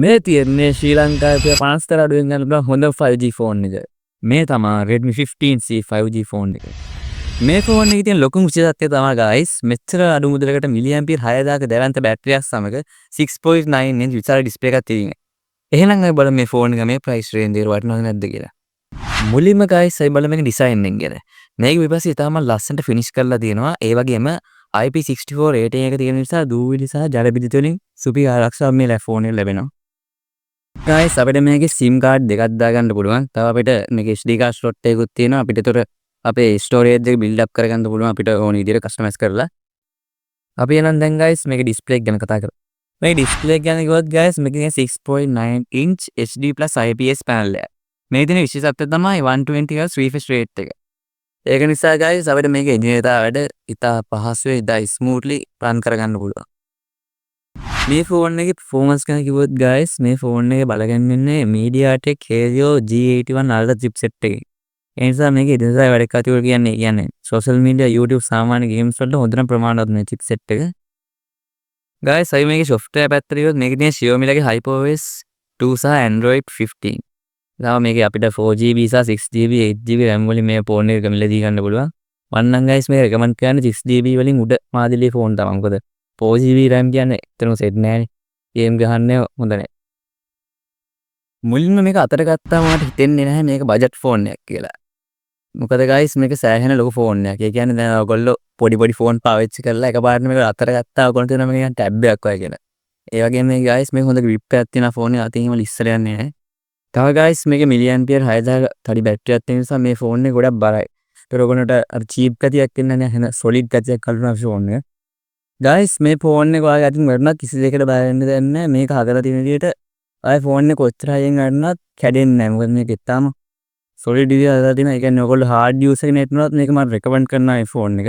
මේ තියෙන්නේ ශ්‍රී ලංකාවේ 50 අඩුවෙන් ගන්න පුළුවන් හොඳ 5G ෆෝන් එක. මේ තමයි Redmi 15C 5G ෆෝන් එක. මේ ෆෝන් එකේ තියෙන ලොකුම විශේෂත්වය තමයි guys මෙච්චර අඩු මුදලකට මිලිඇම්පියර් 6000ක දැවැන්ත බැටරියක් සමග 6.9 ඉන්ච් විශාල ඩිස්ප්ලේ එකක් තියෙනවා. එහෙනම් අපි බලමු මේ ෆෝන් එක මේ ප්‍රයිස් රේන්ජ් එකට වටිනවද නැද්ද කියලා. මුලින්ම guys අපි බලමු මේක ඩිසයින් එක ගැන. මේක විපස්සේ ඉතාලම ලස්සනට ෆිනිෂ් කරලා තියෙනවා. ඒ වගේම IP64 රේටින් එක තියෙන නිසා දූවිලි සහ ජල විදුලි වලින් සුපිරි ආරක්ෂාවක් මේ ෆෝන් එකේ ලැබෙනවා. guys අපිට මේකේ SIM card දෙකක් දාගන්න පුළුවන්. තව අපිට මේකේ SD card slot එකකුත් තියෙනවා. අපිට ඒතර අපේ storage එක build up කරගන්න පුළුවන් අපිට ඕන විදිහට customize කරලා. අපි එහෙනම් දැන් guys මේකේ display එක ගැන කතා කරමු. මේ display එක ගැන කිව්වොත් guys මේකේ 6.9 inch HD+ IPS panel එකක්. මේ දින විශේෂත්වය තමයි 120 Hz refresh rate එක. ඒක නිසා guys අපිට මේකේ එදිනෙදා වැඩ ඉතා පහසුවේ ඉතා smoothly run කරගන්න පුළුවන්. මේ ෆෝන් එකේ performance ගැන කිව්වොත් guys මේ ෆෝන් එකේ බලගන්නේ MediaTek Helio G81 Ultra chipset එකේ. ඒ නිසා මේකේ එදිනෙදා වැඩ කටයුතු කියන්නේ social media YouTube සාමාන්‍ය games වලට හොඳට ප්‍රමාණවත් මේ chipset එක. guys අයි මේකේ software පැත්තට ගියොත් මේකේ තියෙන Xiaomi ලගේ HyperOS 2 සහ Android 15. ඊළඟ මේකේ අපිට 4GB සහ 6GB 8GB RAM වලින් මේ ෆෝන් එක මිලදී ගන්න පුළුවන්. මම නම් guys මේක recommend කරන්නේ 6GB වලින් උඩ මාදිලියේ ෆෝන් තමයි. මොකද 4GB RAM කියන්නේ එතරම් සෙට් නෑනේ. ගේම් ගහන්න හොඳ නෑ. මුලින්ම මේක අතට ගත්තාම මට හිතෙන්නේ නැහැ මේක බජට් ෆෝන් එකක් කියලා. මොකද guys මේක සෑහෙන ලොකු ෆෝන් එකක්. ඒ කියන්නේ දැන් ඔයගොල්ලෝ පොඩි ෆෝන් පාවිච්චි කරලා එකපාරට මේක අතට ගත්තා ඔයගොල්ලෝ තියෙන මේක ටැබ් එකක් වගේ කියලා. ඒ වගේම මේ guys මේක හොඳ grip එකක් තියෙන ෆෝන් එක අතින් හිම ඉස්සර යන්නේ නැහැ. තව guys මේකේ මිලිඇම්පියර් 6000 තඩි බැටරියක් තියෙන නිසා මේ ෆෝන් එක ගොඩක් බරයි. ඒතර ඔයගොල්ලන්ට අර චීප් ගතියක් එන්නේ නැහැ. එහෙනම් solid ගතියක් කල්පනා ෆෝන් එක. guys මේ ෆෝන් එක ඔයාගේ අතින් වැටුණා කිසි දෙයකට බය වෙන්න දෙයක් නැහැ. මේක හදලා තියෙන විදිහට ආයි ෆෝන් එක කොච්චර හයියෙන් ගන්නවත් කැඩෙන්නේ නැහැ. මොකද මේක ඉතාලම solid විදිහට හදලා තියෙනවා. ඒ කියන්නේ ඔයගොල්ලෝ hard user කෙනෙක් නෙවෙයි මේක මම recommend කරනවා මේ ෆෝන් එක.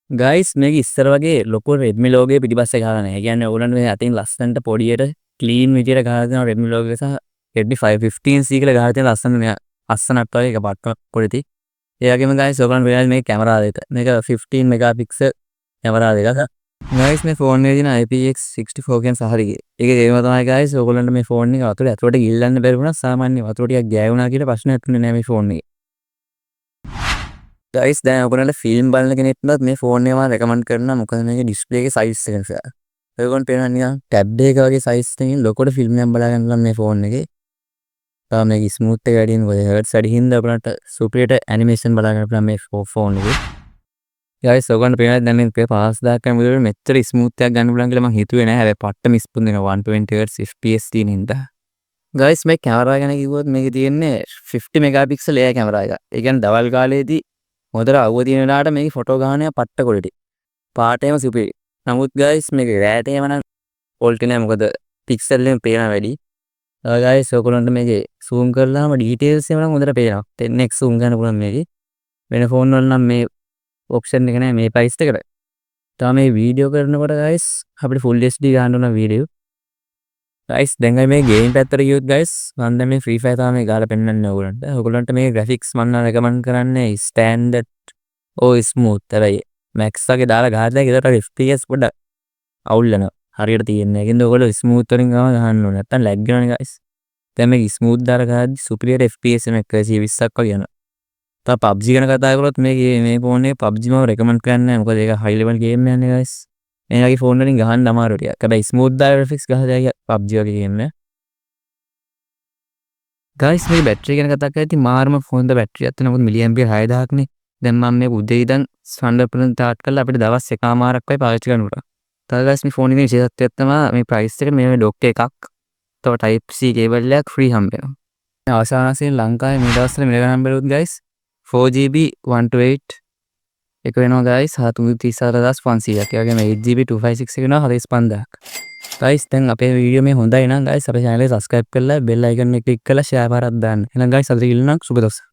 guys මේක ඉස්සර වගේ ලොකු Redmi logo එක පිටිපස්සේ ගහලා නැහැ. ඒ කියන්නේ ඔයගොල්ලන්ට මේ අතින් ලස්සනට පොඩියට clean විදිහට ගහලා තියෙනවා Redmi logo එක සහ Redmi 515C කියලා ගහලා තියෙන ලස්සනට වගේ එක පට්ට පොඩි. ඒ වගේම guys ඔයගොල්ලන් වෙලාවේ මේ කැමරා දෙක. මේක 15 megapixel කැමරා දෙකක්. guys මේ ෆෝන් එකේ තියෙන IPX64 කියන සහතිකය. ඒකේ තේරුම තමයි guys ඔයගොල්ලන්ට මේ ෆෝන් එක වතුර ඇතුලට ගිල්ලන්න බැරි වුණා. සාමාන්‍ය වතුර ටිකක් ගෑවුණා කියලා ප්‍රශ්නයක් තුනේ නෑ මේ ෆෝන් එකේ. guys දැන් ඔයගොල්ලන්ට ෆිල්ම් බලන කෙනෙක්ට මේ ෆෝන් එක මම recommend කරනවා. මොකද මේකේ display එකේ size එක නිසා. ඔයගොල්ලන් පේනවා නිකන් tab එක වගේ size එකකින් ලොකුට ෆිල්ම් එකක් බලා ගන්න මේ ෆෝන් එකේ. තාම මේක ස්මූත් එක වැඩි වෙන hertz වැඩි හින්දා අපලට සුපිරියට ඇනිමේෂන් බලා ගන්න පුළුවන් මේ ෆෝන් එකේ. guys ඔයගොල්ලන්ට පේනවා දැන් මේක 5000ක් විතර මෙච්චර ස්මූත් එකක් ගන්න පුළුවන් කියලා මම හිතුවේ නෑ. හැබැයි පට්ට මිස්පුන් දෙනවා 120 Hz FPS තියෙන හින්දා. guys මේ කැමරා ගැන කිව්වොත් මේකේ තියෙන්නේ 50 megapixel AI කැමරා එකක්. ඒ කියන්නේ දවල් කාලේදී හොඳට අවුව තියෙන වෙලාවට මේකේ ෆොටෝ ගන්න පට්ට quality. පාටේම සුපිරි. නමුත් guys මේකේ රෑටේම නම් quality නෑ. මොකද pixel එකෙන් පේන වැඩි. guys ඔයගොල්ලන්ට මේකේ zoom කරලාම details එක නම් හොඳට පේනවා. 10x zoom ගන්න පුළුවන් මේකේ. වෙන ෆෝන් වල නම් මේ option එක නෑ මේ price එකට. තාම මේ වීඩියෝ කරනකොට guys අපිට full HD ගන්න ඕන වීඩියෝ. guys දැන් මේ game පැත්තට ගියොත් guys මම දැන් මේ Free Fire තමයි ගාලා පෙන්නන්නේ ඔයගොල්ලන්ට. ඔයගොල්ලන්ට මේ graphics මම නම් recommend කරන්නේ standard smooth. හැබැයි max එකේ දාලා ගහද්දී ඒකට FPS පොඩ්ඩක් අවුල් වෙනවා. හරියට තියෙන්නේ. ඒකින්ද ඔයගොල්ලෝ ස්මූත් වලින් ගම ගහන්න ඕනේ. නැත්තම් ලැග් වෙනවනේ guys. දැන් මේක ස්මූත් දාලා ගහද්දි superior FPS එකක් 120ක් වගේ යනවා. තව PUBG ගැන කතා කරොත් මේ ෆෝන් එකේ PUBG මම recommend කරන්නේ නැහැ. මොකද ඒක high level game එකක් නේ guys. මේ වගේ ෆෝන් වලින් ගහන්න අමාරු ටිකක්. හැබැයි ස්මූත් දාලා graphics ගහලා PUBG වගේ game එක. guys මේ බැටරි ගැන කතා කරද්දී මාර්ම ෆෝන් ද බැටරියක් තියෙන මොකද මිලිඇම්පියර් 6000ක් නේ. දැන් මම මේ උදේ ඉඳන් 100% තාට් කරලා අපිට දවස් එකමාරක් වගේ පාවිච්චි කරන්න පුළුවන්. තව guys මේ ෆෝන් එකේ විශේෂත්වයක් තමයි මේ price එක මේ dock එකක්. තව type C cable එකක් free හම්බ වෙනවා. අවසාන වශයෙන් ලංකාවේ මේ දවස්වල මිල ගන්න බැලුවොත් guys 4GB 128 එක වෙනවා guys 34500ක්. ඒ වගේම 8GB 256 එක වෙනවා 45000ක්. guys දැන් අපේ වීඩියෝ මේ හොඳයි නම් guys අපේ channel එක subscribe කරලා bell icon එක click කරලා share පාරක් දාන්න. එහෙනම් guys අද ඉල්ලනම් සුබ දවසක්.